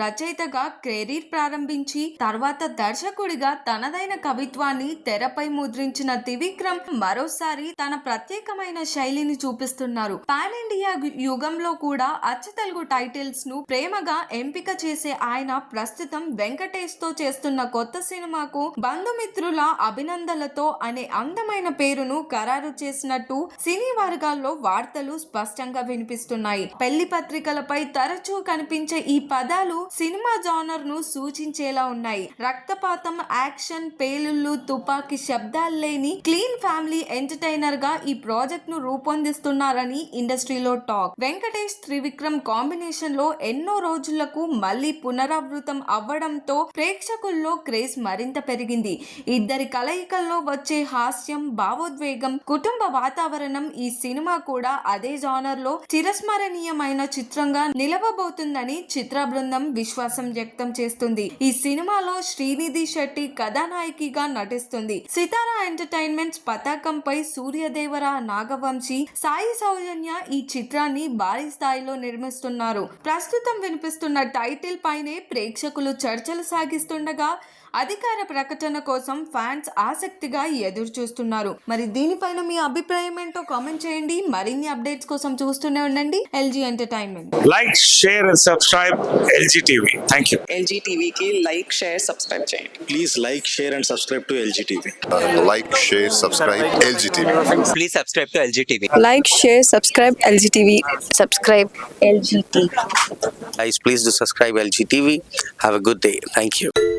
రచయితగా కెరీర్ ప్రారంభించి తర్వాత దర్శకుడిగా తనదైన కవిత్వాన్ని తెరపై ముద్రించిన త్రివిక్రమ్ మరోసారి తన ప్రత్యేకమైన శైలిని చూపిస్తున్నారు. పాన్ ఇండియా యుగంలో కూడా అచ్చ తెలుగు టైటిల్స్ ను ప్రేమగా ఎంపిక చేసే ఆయన ప్రస్తుతం వెంకటేష్ తో చేస్తున్న కొత్త సినిమాకు బంధుమిత్రుల అభినందనలతో అనే అందమైన పేరును ఖరారు చేసినట్టు సినీ వర్గాల్లో వార్తలు స్పష్టంగా వినిపిస్తున్నాయి. పెళ్లి పత్రికలపై తరచూ కనిపించే ఈ పదాలు సినిమా జానర్ ను సూచించేలా ఉన్నాయి. రక్తపాతం, యాక్షన్, పేలుళ్లు, తుపాకీ శబ్దాలు లేని క్లీన్ ఫ్యామిలీ ఎంటర్టైనర్ గా ఈ ప్రాజెక్ట్ ను రూపొందిస్తున్నారని ఇండస్ట్రీలో టాక్. వెంకటేష్ త్రివిక్రమ్ కాంబినేషన్ లో ఎన్నో రోజులకు మళ్లీ పునరావృతం అవ్వడంతో ప్రేక్షకుల్లో క్రేజ్ మరింత పెరిగింది. ఇద్దరి కలయికల్లో వచ్చే హాస్యం, భావోద్వేగం, కుటుంబ వాతావరణం ఈ సినిమా కూడా అదే జానర్ లో చిరస్మరణీయమైన చిత్రంగా నిలవబోతుందని చిత్ర బృందం విశ్వాసం వ్యక్తం చేస్తుంది. ఈ సినిమాలో శ్రీనిధి శెట్టి కథానాయికగా నటిస్తుంది. సితారా ఎంటర్టైన్మెంట్స్ పతాకంపై సూర్యదేవర, నాగవంశీ, సాయి సౌజన్య ఈ చిత్రాన్ని భారీ స్థాయిలో నిర్మిస్తున్నారు. ప్రస్తుతం వినిపిస్తున్న టైటిల్ పైనే ప్రేక్షకులు చర్చలు సాగిస్తుండగా అధికార ప్రకటన కోసం ఫ్యాన్స్ ఆసక్తిగా ఎదురు చూస్తున్నారు. మరి దీనిపైన మీ అభిప్రాయం ఏంటో కామెంట్ చేయండి. మరిన్ని అప్డేట్స్ కోసం చూస్తూనే ఉండండి LG entertainment. Like, share and subscribe LG TV. Thank you. LG TV కి లైక్, షేర్, సబ్స్క్రైబ్ చేయండి. Please like, share and subscribe to LG TV. Like, share, subscribe LG TV. Please subscribe to LG TV. Like, share, subscribe LG TV. Subscribe LG TV. Guys, please do subscribe LG TV. Have a good day. Thank you.